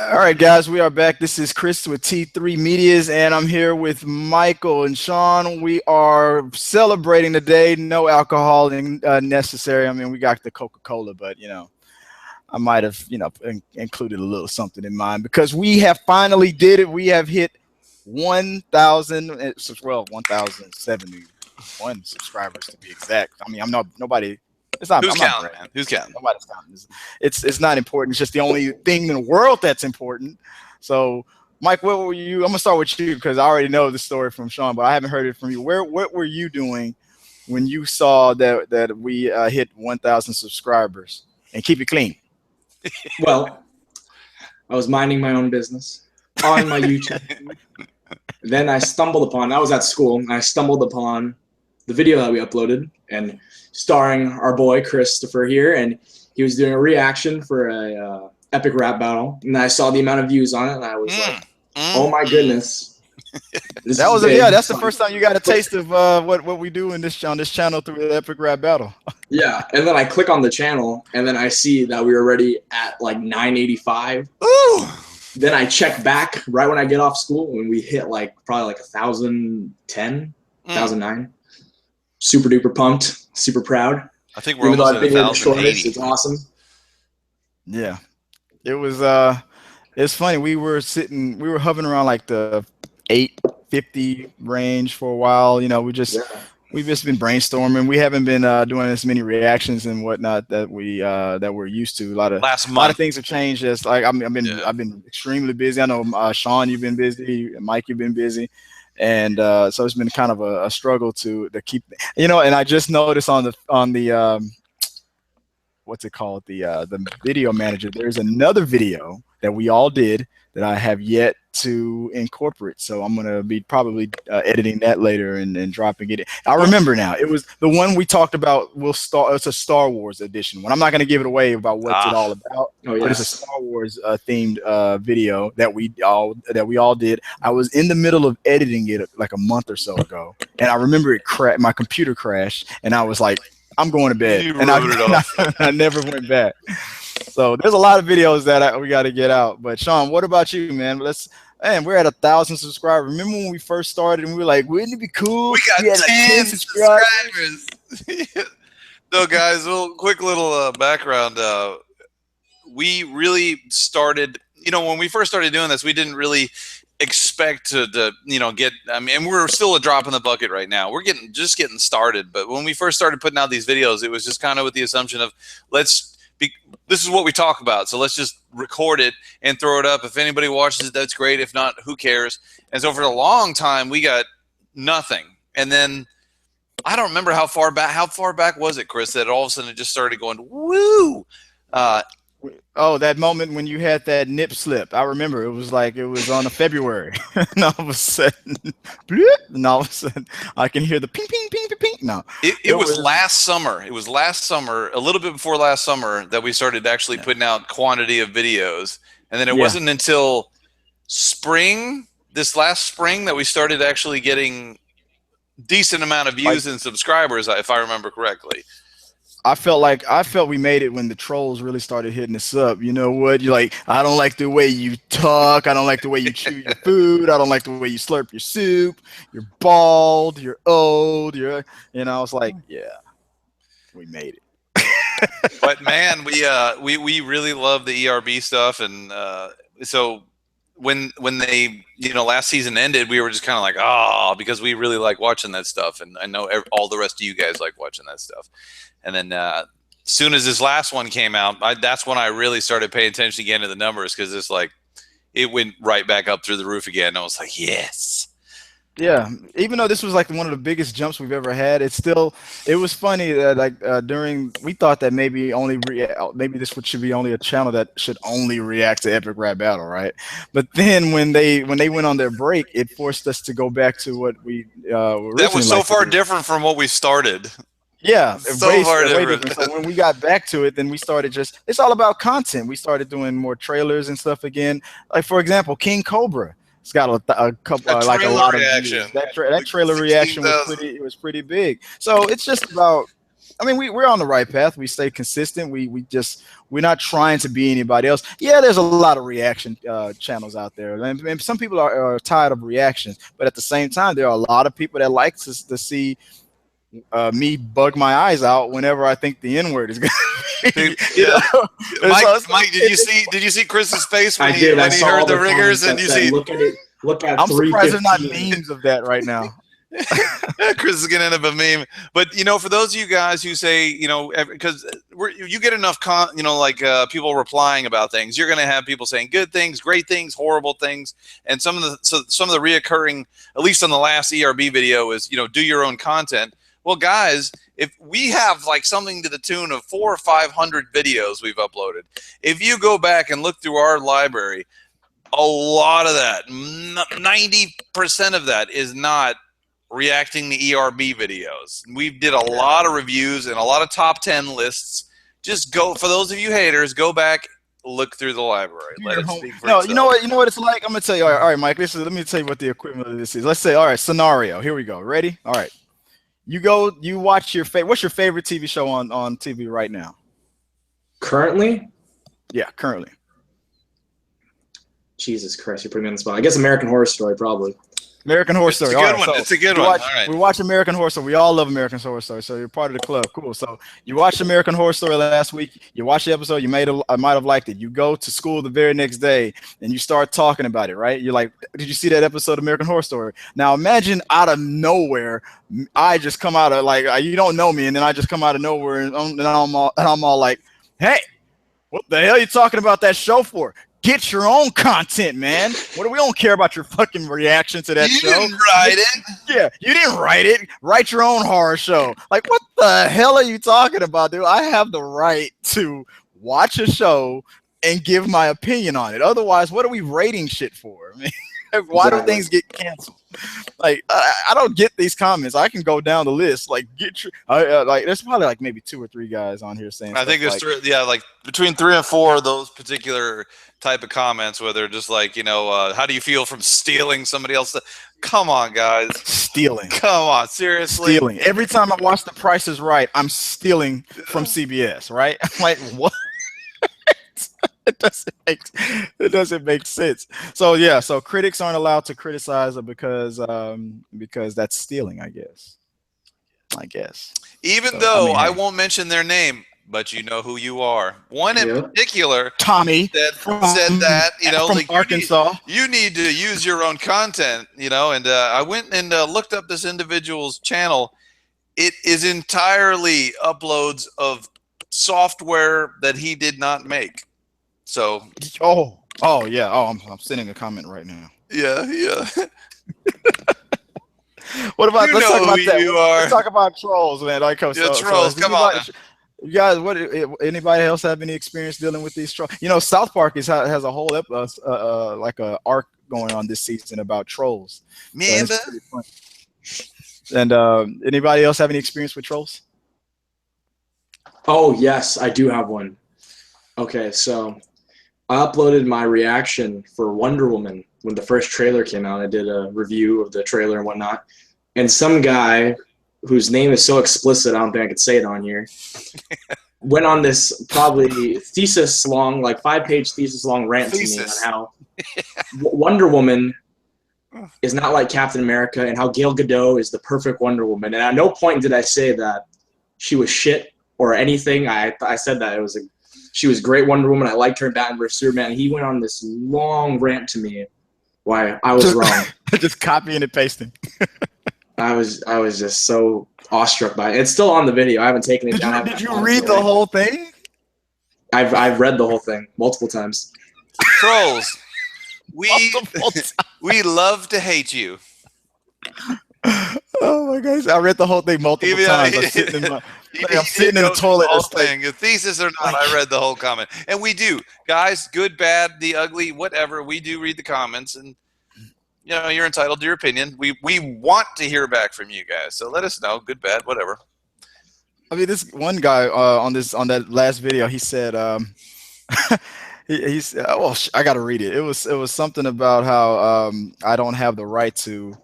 All right, guys, we are back. This is Chris with T3 Medias, and I'm here with Michael and Sean. We are celebrating today. No alcohol necessary. I mean, we got the Coca-Cola, but I might have included a little something in mine because we have finally did it. We have hit 1,000, well, 1,071 subscribers to be exact. I mean, I'm not nobody. It's not. Who's I'm not counting, bragging. man? Who's counting? Nobody's counting. It's not important. It's just the only thing in the world that's important. So, Mike, what were you? I'm gonna start with you because I already know the story from Sean, but I haven't heard it from you. What were you doing when you saw that we hit 1,000 subscribers? And keep it clean. Well, I was minding my own business on my YouTube. Then I was at school, and I stumbled upon the video that we uploaded, and starring our boy Christopher here, and he was doing a reaction for a epic rap battle, and I saw the amount of views on it, and I was like, oh my goodness. That's the first time you got a taste of what we do on this channel through the epic rap battle. Yeah, and then I click on the channel, and then I see that we were already at like 985. Ooh. Then I check back right when I get off school, when we hit probably 1,010, 1,009. Super duper pumped, super proud. I think we're almost at 1,080. It's awesome. Yeah, it was. It's funny. We were hovering around like the 850 range for a while. We've just been brainstorming. We haven't been doing as many reactions and whatnot that we're used to. A lot of things have changed. Just like I've been extremely busy. I know Sean, you've been busy. Mike, you've been busy. And so it's been kind of a struggle to keep, and I just noticed on the what's it called, the video manager, there's another video that we all did that I have yet to incorporate. So I'm gonna be probably editing that later and dropping it. I remember now. It was the one we talked about. It's a Star Wars edition one. I'm not gonna give it away about what's it all about. But it's a Star Wars themed video that we all did. I was in the middle of editing it like a month or so ago, and I remember my computer crashed, and I was like, I'm going to bed, and I never went back. So there's a lot of videos that we got to get out. But Sean, what about you, man? We're at 1,000 subscribers. Remember when we first started and we were like, wouldn't it be cool? We got 10 subscribers. No, guys, quick little background. We really started, when we first started doing this, we didn't really expect to get, and we're still a drop in the bucket right now. We're just getting started. But when we first started putting out these videos, it was just kind of with the assumption of this is what we talk about, so let's just record it and throw it up. If anybody watches it, that's great. If not, who cares? And so for a long time, we got nothing. And then I don't remember how far back was it, Chris, that all of a sudden it just started going, woo! That moment when you had that nip slip. I remember it was on a February. And all of a sudden, I can hear the ping, ping, ping, ping, ping. No. It was last summer. It was last summer, a little bit before last summer, that we started actually putting out quantity of videos. And then it wasn't until this last spring, that we started actually getting decent amount of views and subscribers, if I remember correctly. I felt we made it when the trolls really started hitting us up. You know what? You're like, I don't like the way you talk. I don't like the way you chew your food. I don't like the way you slurp your soup. You're bald. You're old. I was like, yeah, we made it. But man, we really love the ERB stuff, and so when they last season ended, we were just kind of like, because we really like watching that stuff, and I know all the rest of you guys like watching that stuff. And then as soon as this last one came out, that's when I really started paying attention again to the numbers, because it's like it went right back up through the roof again. And I was like, yes. Yeah, even though this was like one of the biggest jumps we've ever had, it was funny that we thought that maybe this should be only a channel that should only react to Epic Rap Battle, right? But then when they went on their break, it forced us to go back to what we that was so far different from what we started. Yeah, so far different. So when we got back to it, then we started it's all about content. We started doing more trailers and stuff again. Like, for example, King Cobra. It's got a couple, a lot of views. That trailer reaction was pretty big. So it's just about I mean, we're on the right path. We stay consistent. We're not trying to be anybody else. Yeah, there's a lot of reaction channels out there, and some people are tired of reactions. But at the same time, there are a lot of people that like to see me bug my eyes out whenever I think the N word is going. Yeah. Mike, did you see Chris's face when he heard the ringers and you see? Look at it. Look at. I'm surprised there's not memes of that right now. Chris is gonna end up a meme, but for those of you guys who say, because you get enough people replying about things, you're gonna have people saying good things, great things, horrible things, and some of the reoccurring, at least on the last ERB video, is do your own content. Well, guys, if we have like something to the tune of 400 or 500 videos we've uploaded, if you go back and look through our library, a lot of that, 90% of that is not reacting to ERB videos. We did a lot of reviews and a lot of top 10 lists. Just go, for those of you haters, go back, look through the library. Let it speak for itself. You know what it's like? I'm gonna tell you. All right, Mike. Let me tell you what the equivalent of this is. Let's say, all right, scenario. Here we go. Ready? All right. You watch what's your favorite TV show on TV right now? Currently? Yeah, currently. Jesus Christ, you're putting me on the spot. I guess American Horror Story, probably. American Horror Story. It's a good one. It's a good one. All right. We watch American Horror Story. We all love American Horror Story, so you're part of the club. Cool. So you watched American Horror Story last week. You watched the episode. I might have liked it. You go to school the very next day, and you start talking about it, right? You're like, did you see that episode of American Horror Story? Now imagine out of nowhere, I just come out of you don't know me, and then I just come out of nowhere, and I'm all like, hey, what the hell are you talking about that show for? Get your own content, man. We don't care about your fucking reaction to that show. You didn't write it. Yeah, you didn't write it. Write your own horror show. Like, what the hell are you talking about, dude? I have the right to watch a show and give my opinion on it. Otherwise, what are we rating shit for? I mean, why do things get canceled? Like, I don't get these comments. I can go down the list. Like, there's probably like maybe 2 or 3 guys on here saying. I think there's like between 3 and 4 of those particular type of comments where they're just like, how do you feel from stealing somebody else's? Come on, guys. Stealing. Come on, seriously. Stealing. Every time I watch The Price is Right, I'm stealing from CBS, right? I'm like, what? It doesn't make sense. So yeah, so critics aren't allowed to criticize because that's stealing, I guess. Even though I won't mention their name, but you know who you are. One in particular, Tommy, said that from like, Arkansas. You need to use your own content, and I went and looked up this individual's channel. It is entirely uploads of software that he did not make. So yeah. I'm sending a comment right now. Yeah. What about let's talk about that. You are. Let's talk about trolls, man. Like, trolls. Come on. You guys, anybody else have any experience dealing with these trolls? South Park has a whole like a arc going on this season about trolls. Man, and anybody else have any experience with trolls? Oh yes, I do have one. Okay, so I uploaded my reaction for Wonder Woman when the first trailer came out. I did a review of the trailer and whatnot, and some guy whose name is so explicit I don't think I could say it on here went on this probably thesis-long, like 5-page thesis-long rant to me on how Wonder Woman is not like Captain America and how Gal Gadot is the perfect Wonder Woman. And at no point did I say that she was shit or anything. I said that she was great Wonder Woman. I liked her in Batman vs Superman. He went on this long rant to me why I was wrong. Just copying and pasting. I was just so awestruck by it. It's still on the video. I haven't taken it down. Did you read the whole thing? I've read the whole thing multiple times. Trolls, we love to hate you. Oh my gosh, I read the whole thing multiple times. I'm sitting in the toilet. A thesis or not, I read the whole comment. And we do. Guys, good, bad, the ugly, whatever, we do read the comments. And, you're entitled to your opinion. We want to hear back from you guys. So let us know. Good, bad, whatever. I mean, this one guy on that last video, he said, he said, I got to read it. It was something about how I don't have the right to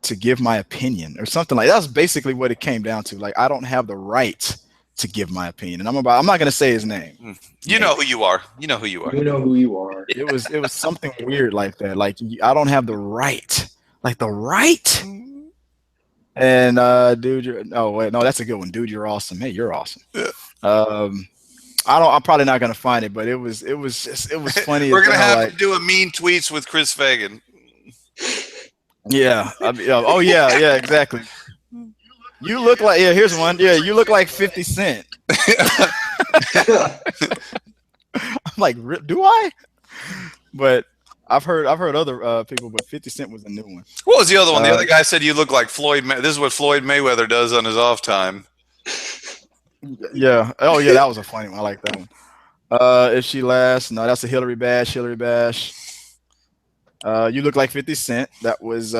to give my opinion or something like that. Was basically what it came down to. Like I don't have the right to give my opinion, and I'm not going to say his name. You know who you are. You know who you are. You know who you are. It was something weird like that. Like I don't have the right, like the right. And dude, oh wait, no, that's a good one. Dude, you're awesome. Hey, you're awesome. I'm probably not gonna find it, but it was funny. We're gonna have to do a mean tweets with Chris Fagan. Yeah. Oh yeah, exactly. You look like here's one. Yeah, you look like 50 Cent. I'm like, do I? But I've heard other people, but 50 Cent was a new one. What was the other one? The other guy said you look like Floyd. This is what Floyd Mayweather does on his off time. Yeah. Oh yeah, that was a funny one. I like that one. If she lasts, no, that's a Hillary Bash. Hillary Bash. You look like 50 Cent. That was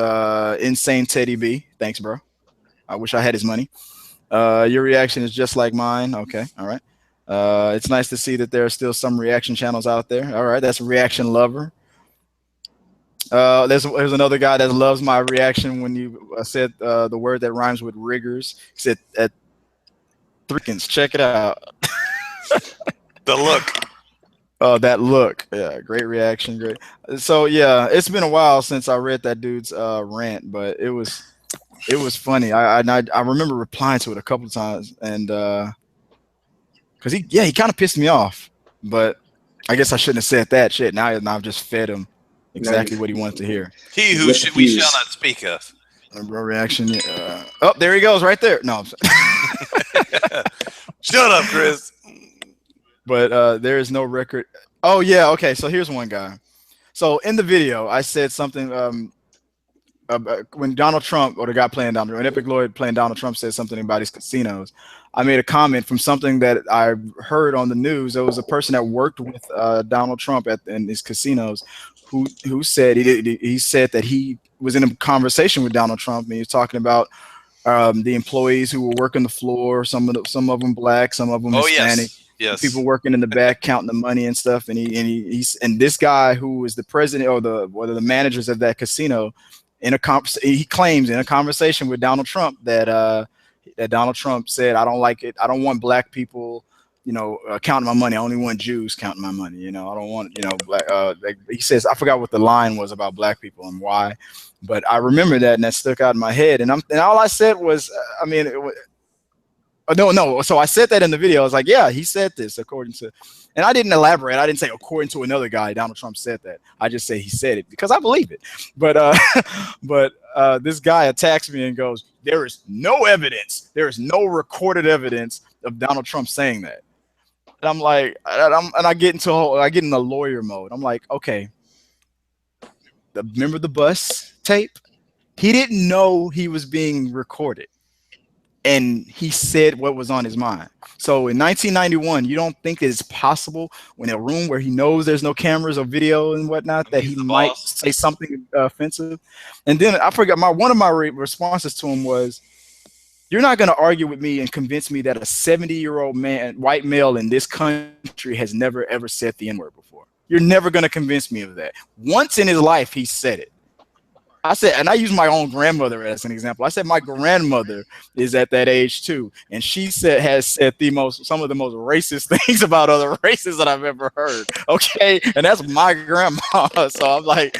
Insane Teddy B. Thanks, bro. I wish I had his money. Your reaction is just like mine. Okay, all right. It's nice to see that there are still some reaction channels out there. All right, that's a reaction lover. There's another guy that loves my reaction when you said the word that rhymes with riggers. He said at Thrickens. Check it out. The look. Oh, that look. Yeah, great reaction. Great. So yeah, it's been a while since I read that dude's rant, but it was funny. I remember replying to it a couple of times, and because he kind of pissed me off, but I guess I shouldn't have said that shit. Now I've just fed him exactly what he wanted to hear. He who we shall not speak of. Bro, reaction. Oh, there he goes, right there. No, I'm sorry. Shut up, Chris. But there is no record. Oh yeah, okay. So here's one guy. So in the video, I said something. When Donald Trump, or the guy playing Donald, when Epic Lloyd playing Donald Trump said something about his casinos, I made a comment from something that I heard on the news. There was a person that worked with Donald Trump in his casinos, who said he said that he was in a conversation with Donald Trump, and he was talking about the employees who were working the floor. Some of them black, some of them Hispanic. Yes. People working in the back counting the money and stuff. And and this guy who is the president or the managers of that casino, he claims in a conversation with Donald Trump that Donald Trump said, I don't like it. I don't want black people, counting my money. I only want Jews counting my money. I don't want, black. He says, I forgot what the line was about black people and why, but I remember that, and that stuck out in my head. And all I said was, no. So I said that in the video. I was like, yeah, he said this according to, and I didn't elaborate. I didn't say according to another guy, Donald Trump said that. I just say he said it because I believe it. But this guy attacks me and goes, there is no evidence. There is no recorded evidence of Donald Trump saying that. And I'm like, I get in the lawyer mode. I'm like, okay, remember the bus tape? He didn't know he was being recorded. And he said what was on his mind. So in 1991, you don't think that it's possible in a room where he knows there's no cameras or video and whatnot that he might say something offensive? And then I forgot one of my responses to him was, you're not going to argue with me and convince me that a 70-year-old man, white male in this country has never, ever said the N-word before. You're never going to convince me of that. Once in his life, he said it. I said, and I use my own grandmother as an example. I said my grandmother is at that age too, and she has said some of the most racist things about other races that I've ever heard. Okay, and that's my grandma. So I'm like,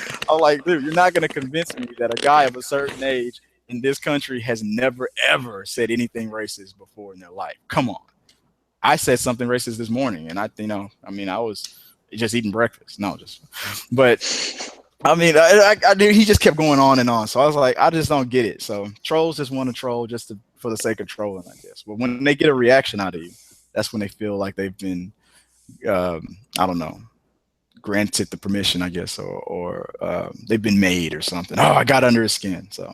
dude, you're not gonna convince me that a guy of a certain age in this country has never ever said anything racist before in their life. Come on, I said something racist this morning, and I was just eating breakfast. But. I knew he just kept going on and on. So I was like, I just don't get it. So trolls just want to troll for the sake of trolling, I guess. But when they get a reaction out of you, that's when they feel like they've been, granted the permission, I guess, or they've been made or something. Oh, I got under his skin. So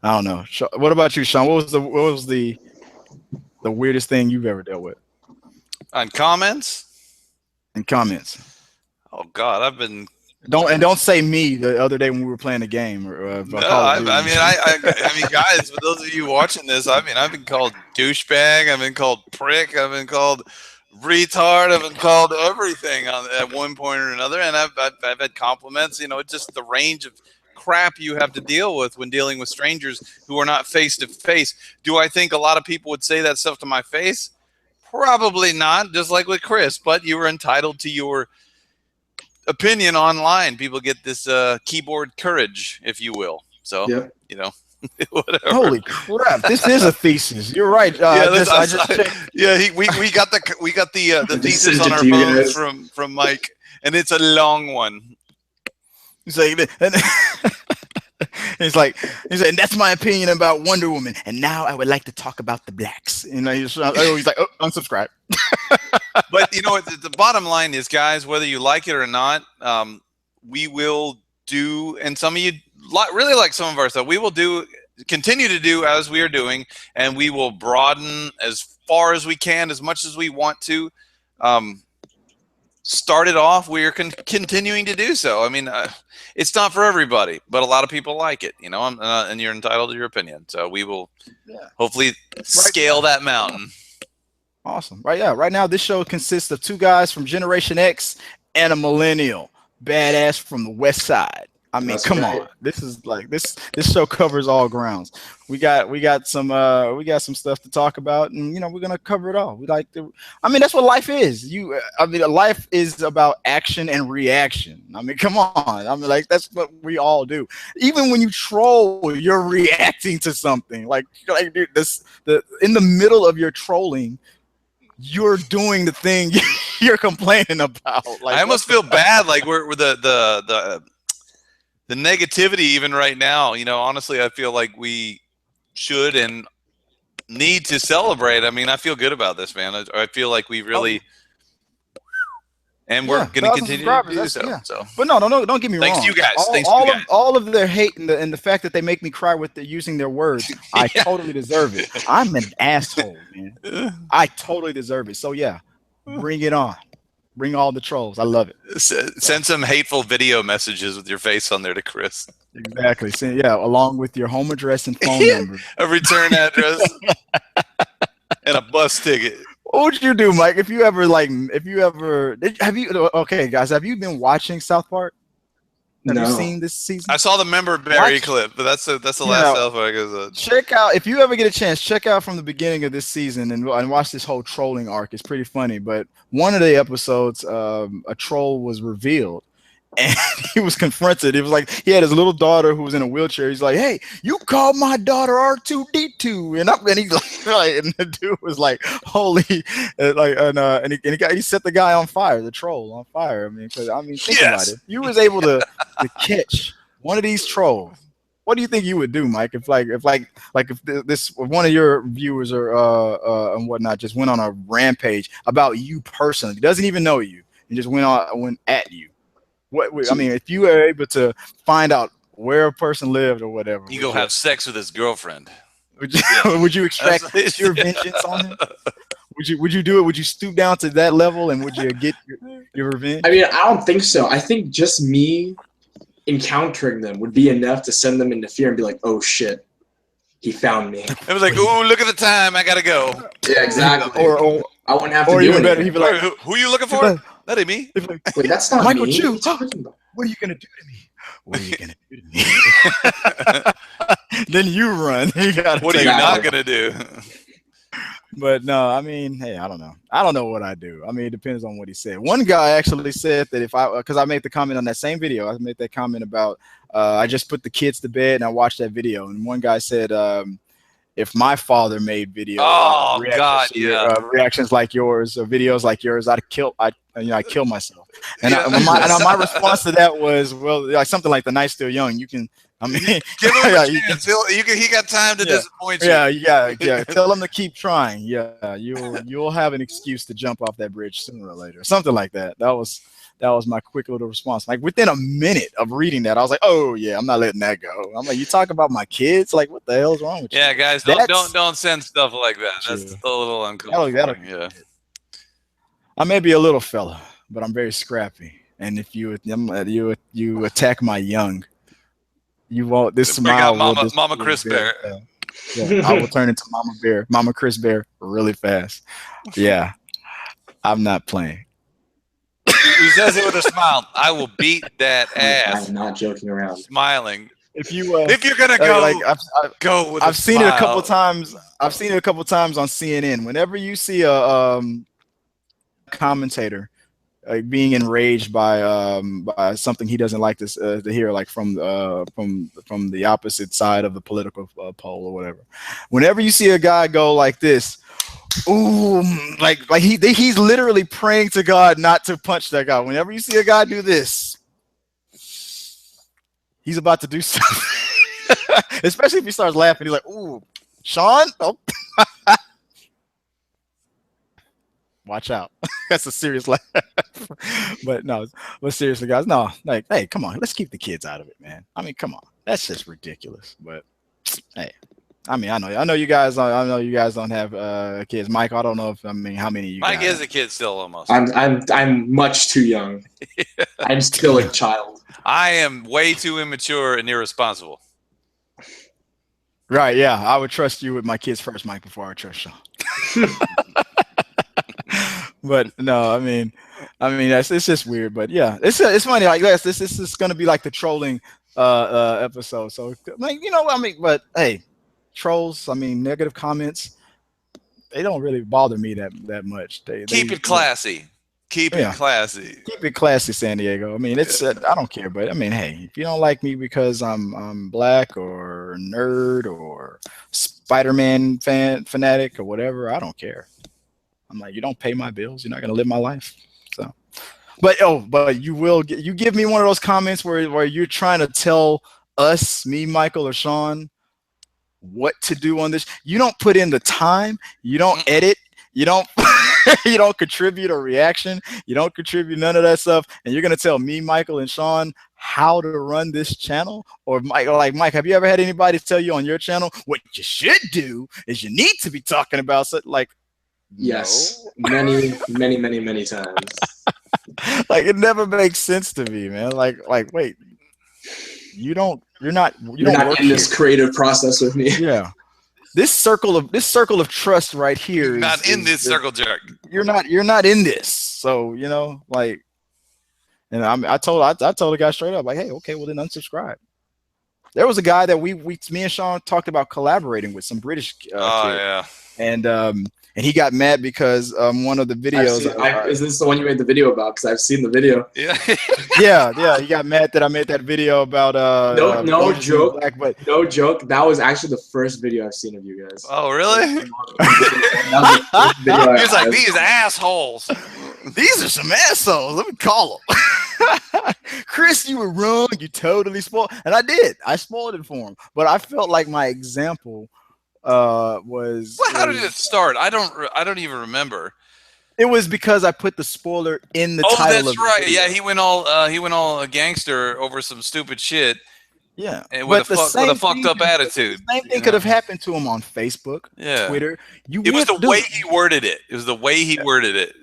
I don't know. What about you, Sean? What was the weirdest thing you've ever dealt with? On comments? In comments. Oh God, I've been. Don't say me the other day when we were playing a game. No, I mean, guys, for those of you watching this, I've been called douchebag. I've been called prick. I've been called retard. I've been called everything at one point or another, and I've had compliments. It's just the range of crap you have to deal with when dealing with strangers who are not face to face. Do I think a lot of people would say that stuff to my face? Probably not, just like with Chris, but you were entitled to your opinion online. People get this keyboard courage, if you will. So, you know, whatever. Holy crap! This is a thesis. You're right. We got the thesis on our phones from Mike, and it's a long one. He's like, and that's my opinion about Wonder Woman. And now I would like to talk about the blacks. You know, he's like, oh, unsubscribe. But you know what? The bottom line is, guys, whether you like it or not, we will do, and some of you really like some of our stuff. We will continue to do as we are doing, and we will broaden as far as we can, as much as we want to. Started off, we are continuing to do so. I mean, it's not for everybody, but a lot of people like it, you know, and you're entitled to your opinion. So we will hopefully scale that mountain. Awesome. Right. Yeah. Right now, this show consists of 2 guys from Generation X and a millennial badass from the West Side. I mean, come on. This is like this show covers all grounds. We got some stuff to talk about, and you know, we're gonna cover it all. I mean, that's what life is. Life is about action and reaction. I mean, come on. I mean, like, that's what we all do. Even when you troll, you're reacting to something. Like dude, in the middle of your trolling, you're doing the thing you're complaining about. Like, I almost feel bad. Like we're the negativity even right now, you know, honestly, I feel like we should and need to celebrate. I mean, I feel good about this, man. I feel like we really, and we're going to continue to do so. Yeah. So. But no, don't get me wrong. Thanks to you guys. All of their hate and the fact that they make me cry with using their words, I totally deserve it. I'm an asshole, man. I totally deserve it. So yeah, bring it on. Bring all the trolls. I love it. Send some hateful video messages with your face on there to Chris. Exactly. Along with your home address and phone number. A return address. And a bus ticket. What would you do, Mike, if you ever okay, guys, have you been watching South Park? Have you seen this season? I saw the member Barry clip, but that's the last South Park episode. Check out, if you ever get a chance, check out from the beginning of this season and watch this whole trolling arc. It's pretty funny. But one of the episodes, a troll was revealed, and he was confronted. It was like he had his little daughter who was in a wheelchair. He's like, "Hey, you called my daughter R2D2," and he's like, and the dude was like, "Holy!" He set the guy on fire, the troll on fire. I mean, think about it. You was able to catch one of these trolls. What do you think you would do, Mike? If one of your viewers or and whatnot just went on a rampage about you personally, doesn't even know you, and just went at you. I mean, if you were able to find out where a person lived or whatever, you go have sex with his girlfriend. Would you extract your vengeance on him? Would you do it? Would you stoop down to that level and would you get your revenge? I mean, I don't think so. I think just me encountering them would be enough to send them into fear and be like, "Oh shit, he found me." It was like, "Ooh, look at the time, I gotta go." Yeah, exactly. Or I wouldn't have to do even better, anything. he'd be like, "Who are you looking for?" That ain't me. Wait, that's not Michael me. Chu. What are you talking about? What are you gonna do to me? What are you gonna do to me? Then you run. What are you not gonna do? But no, I mean, hey, I don't know. I don't know what I do. I mean, it depends on what he said. One guy actually said that because I made the comment on that same video, I made that comment about I just put the kids to bed and I watched that video, and one guy said, if my father made videos, reactions like yours or videos like yours, I'd kill myself. And my response to that was, well, like something like the night's still young. You can, I mean, give him a chance. He got time to disappoint you. Yeah. Tell him to keep trying. Yeah, you'll have an excuse to jump off that bridge sooner or later. Something like that. That was my quick little response. Like within a minute of reading that, I was like, "Oh yeah, I'm not letting that go." I'm like, "You talk about my kids? Like, what the hell's wrong with you?" Yeah, guys, don't send stuff like that. That's a little uncomfortable. Yeah. I may be a little fella, but I'm very scrappy. And if you attack my young, you won't. This smile, Mama Chris Bear. I will turn into Mama Chris Bear, really fast. Yeah, I'm not playing. He says it with a smile. I will beat that ass. I'm not joking around. Smiling. If you If you're gonna go, like go with. I've seen it a couple times. I've seen it a couple times on CNN. Whenever you see a commentator being enraged by something he doesn't like to hear, like from the opposite side of the political pole or whatever. Whenever you see a guy go like this, ooh, like he's literally praying to God not to punch that guy. Whenever you see a guy do this, he's about to do something. Especially if he starts laughing, he's like, "Ooh, Sean, oh." Watch out." That's a serious laugh. But no, but seriously, guys, no, like, hey, come on, let's keep the kids out of it, man. I mean, come on, that's just ridiculous. But hey, I mean, I know you guys. I know you guys don't have kids. Mike, I don't know if how many of you. Mike guys is a kid still, almost. I'm much too young. I'm still a child. I am way too immature and irresponsible. Right? Yeah, I would trust you with my kids first, Mike, before I trust Sean. But no, I mean, it's just weird. But yeah, it's funny. Like this is going to be like the trolling episode. So like, I mean, but hey, trolls. I mean, negative comments. They don't really bother me that much. Keep it classy. Keep it classy. Keep it classy, San Diego. I mean, it's I don't care, but I mean, hey, if you don't like me because I'm black or nerd or Spider-Man fanatic or whatever, I don't care. I'm like, you don't pay my bills, you're not gonna live my life. So, but you give me one of those comments where you're trying to tell us, me, Michael, or Sean, what to do on this. You don't put in the time. You don't edit. You don't. You don't contribute a reaction. You don't contribute none of that stuff, and you're gonna tell me, Michael, and Sean how to run this channel? Or Mike, have you ever had anybody tell you on your channel what you should do is you need to be talking about something like? Yes, no. many times. Like, it never makes sense to me, man. Like wait, you're not in this creative process with me. Yeah. This circle of trust right here. You're not in this circle jerk. You're not in this. So, like, and I told the guy straight up, like, hey, okay, well then unsubscribe. There was a guy that me and Sean talked about collaborating with, some British kid. Yeah. And he got mad because one of the videos. Is this the one you made the video about? Because I've seen the video. Yeah. yeah. He got mad that I made that video about. No joke. Black, but no joke. That was actually the first video I've seen of you guys. Oh, really? He was like, these assholes. These are some assholes. Let me call them. Chris, you were wrong. You totally spoiled. And I did. I spoiled it for him. But I felt like my example was. Well, how did it start? I don't even remember. It was because I put the spoiler in the title. Oh, that's of right. the video. Yeah, he went all a gangster over some stupid shit. Yeah, and with a fucked up attitude. The same thing could have happened to him on Facebook, Twitter. It was the way he worded it. It was the way he worded it.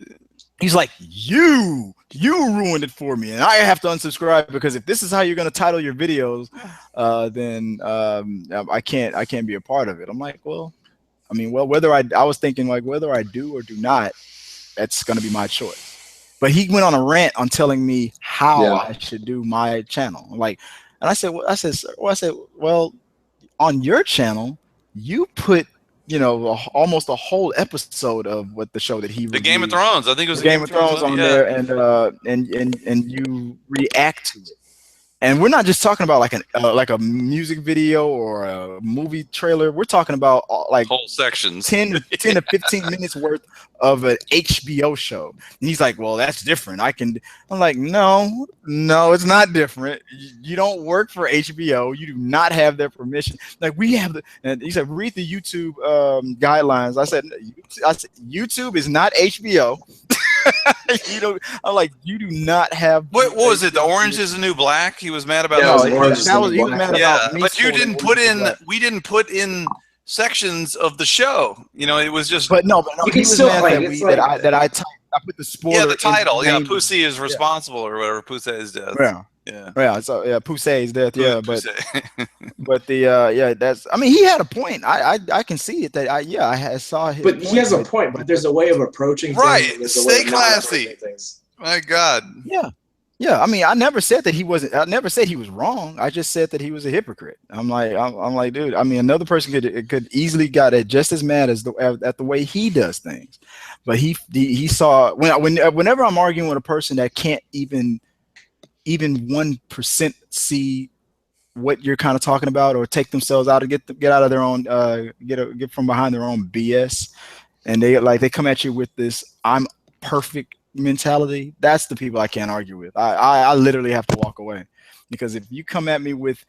He's like, you ruined it for me, and I have to unsubscribe because if this is how you're going to title your videos, then I can't be a part of it. I'm like, well, I mean, I was thinking like whether I do or do not, that's going to be my choice. But he went on a rant on telling me how I should do my channel. Like, and I said, well, on your channel, you put, almost a whole episode of what the show that he the Game of Thrones. I think it was the Game of Thrones on there, and you react to it. And we're not just talking about like a music video or a movie trailer. We're talking about like whole sections, 10 to 15 minutes worth of an HBO show. And he's like, well, that's different. I'm like, no, it's not different. You don't work for HBO. You do not have their permission. Like, we have and he said, read the YouTube guidelines. I said, YouTube is not HBO. I'm like, you do not have. What was it? The Orange is the New Black. He was mad about that. He was mad about me. But you didn't put in. We didn't put in sections of the show. It was just. But no, he was mad that I put the spoiler. Yeah, the title. Yeah, Pussy is responsible or whatever. Pussy is death. Yeah. So Pussy is death. Yeah, but that's. I mean, he had a point. I can see it. I saw his. But he has a point. But there's a way of approaching things. Right. Stay classy. My God. Yeah. Yeah, I mean, I never said that he wasn't. I never said he was wrong. I just said that he was a hypocrite. I'm like, dude. I mean, another person could easily got it just as mad as at the way he does things, but he saw whenever I'm arguing with a person that can't even 1% see what you're kind of talking about or take themselves out or get out of their own get from behind their own BS, and they come at you with this I'm perfect mentality. That's the people I can't argue with. I literally have to walk away, because if you come at me with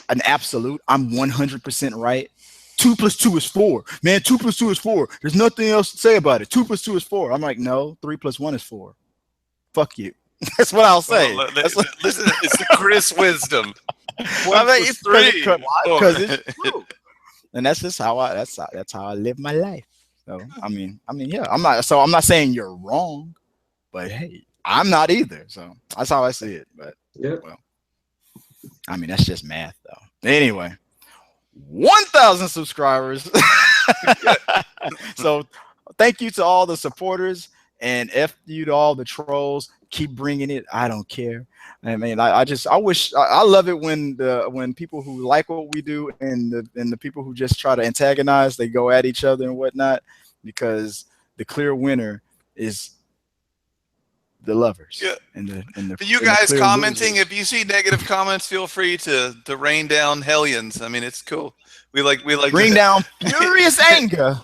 an absolute I'm 100% right, 2 + 2 is 4, man, 2 + 2 is 4, there's nothing else to say about it, 2 + 2 is 4, I'm like, no, 3 + 1 is 4, fuck you. That's what I'll say. Well, listen, it's the Chris wisdom. I mean, it's 3, because it's true, and that's just how that's how I live my life. So I mean, yeah, I'm not saying you're wrong, but hey, I'm not either. So that's how I see it. But well, I mean, that's just math, though. Anyway, 1,000 subscribers. So thank you to all the supporters, and F you to all the trolls. Keep bringing it. I don't care. I mean, I wish I love it when people who like what we do and the people who just try to antagonize, they go at each other and whatnot, because the clear winner is the lovers. Yeah. And the For you guys commenting, if you see negative comments, feel free to rain down hellions. I mean, it's cool. We like bring down furious anger.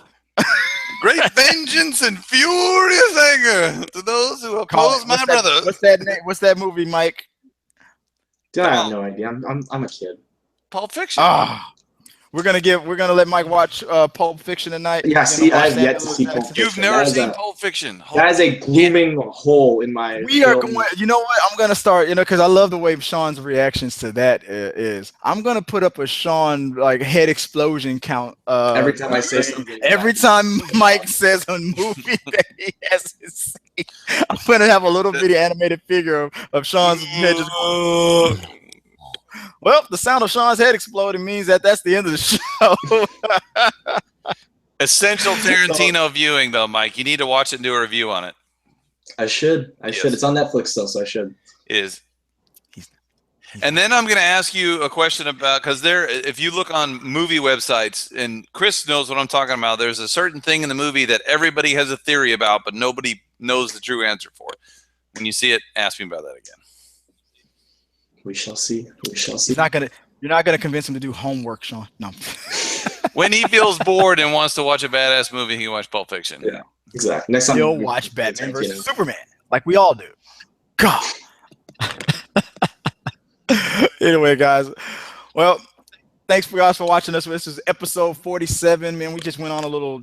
Great vengeance and furious anger to those who oppose my brother. What's that name? What's that movie, Mike? Dude, I have no idea. I'm a kid. Pulp Fiction. We're gonna let Mike watch Pulp Fiction tonight. Yeah, see, I've yet to see Pulp Fiction. You've never seen Pulp Fiction. That is a glooming hole in my. We are going. You know what? I'm gonna start. Because I love the way Sean's reactions to that is. I'm gonna put up a Sean head explosion count. Every time I say something. Every time Mike says a movie that he hasn't seen, I'm gonna have a little bitty animated figure of Sean's head just. Well, the sound of Sean's head exploding means that's the end of the show. Essential Tarantino viewing, though, Mike. You need to watch it and do a review on it. I should. It's on Netflix still, so I should. It is. And then I'm going to ask you a question about, because if you look on movie websites, and Chris knows what I'm talking about, there's a certain thing in the movie that everybody has a theory about, but nobody knows the true answer for it. When you see it, ask me about that again. We shall see. We shall see. You're not gonna convince him to do homework, Sean. No. When he feels bored and wants to watch a badass movie, he can watch Pulp Fiction. Yeah, exactly. Next time he'll watch Batman vs Superman, like we all do. God. Anyway, guys. Well, thanks for guys for watching us. This is episode 47. Man, we just went on a little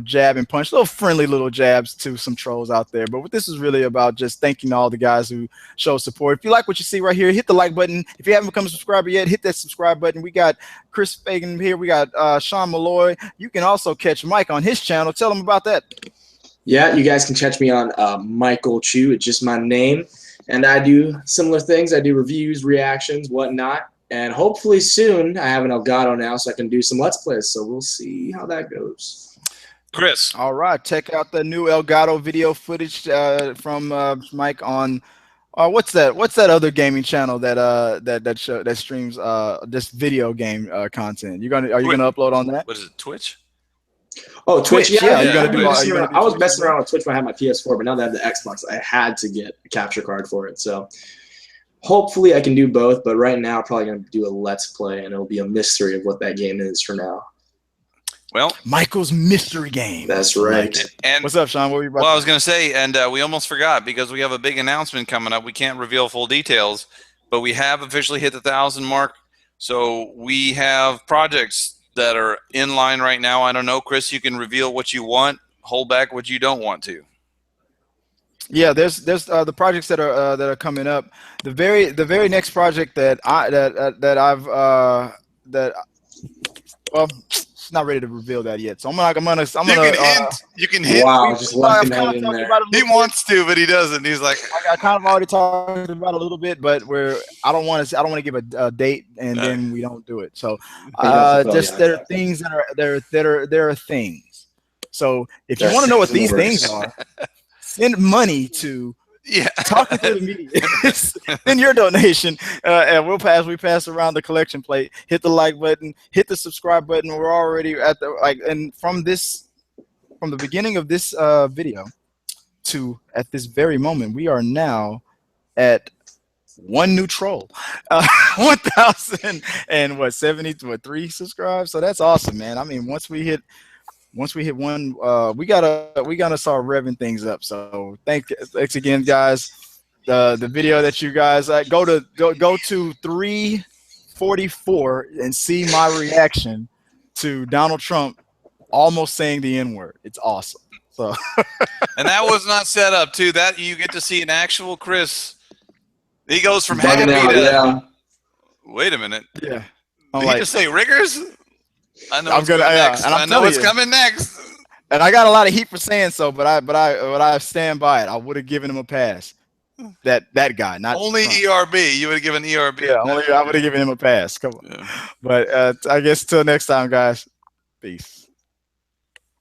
jab and punch, little friendly little jabs to some trolls out there. But what this is really about, just thanking all the guys who show support. If you like what you see right here, hit the like button. If you haven't become a subscriber yet, hit that subscribe button. We got Chris Fagan here. We got Sean Malloy. You can also catch Mike on his channel. Tell him about that. Yeah, you guys can catch me on Michael Chu. It's just my name. And I do similar things. I do reviews, reactions, whatnot. And hopefully soon, I have an Elgato now, so I can do some Let's Plays. So we'll see how that goes. Chris. All right, check out the new Elgato video footage from Mike on what's that other gaming channel that streams this video game content? Are you gonna upload on that? What is it, Twitch? Oh, Twitch. Yeah. I was Twitch messing around with Twitch when I had my PS4, but now that I have the Xbox, I had to get a capture card for it. So hopefully I can do both, but right now I'm probably gonna do a Let's Play, and it'll be a mystery of what that game is for now. Well, Michael's mystery game. That's right. And what's up, Sean? What were you about? Well, I was going to say, and we almost forgot because we have a big announcement coming up. We can't reveal full details, but we have officially hit the 1,000 mark. So we have projects that are in line right now. I don't know, Chris. You can reveal what you want, hold back what you don't want to. Yeah, there's the projects that are coming up. The very next project that it's not ready to reveal that yet. So I'm gonna you can hint. Wow, just left him in there. He wants to, but he doesn't. He's like, I kind of already talked about it a little bit, but I don't want to give a date and then we don't do it. So there are things there are things. So if you want to know what these things are, send money to Yeah. talking through the media, send your donation, and we pass around the collection plate. Hit the like button, hit the subscribe button. We're already at the and from the beginning of this video to at this very moment, we are now at one new troll, 1,000 and what 73 subscribes. So that's awesome, man. I mean, once we hit one, we gotta start revving things up. So thanks again, guys. The video that you guys go to 344 and see my reaction to Donald Trump almost saying the N-word. It's awesome. So And that was not set up too. That you get to see an actual Chris. He goes from Done happy now, to. yeah. Wait a minute. yeah, Did he just say riggers? I know I'm what's gonna- coming yeah, next. and I'm I know telling what's you. coming next. and I got a lot of heat for saying so, but I stand by it. I would have given him a pass. That guy, not Only Trump. ERB. You would have given ERB. Yeah, I would have given him a pass. Come on. Yeah. But I guess till next time, guys. Peace.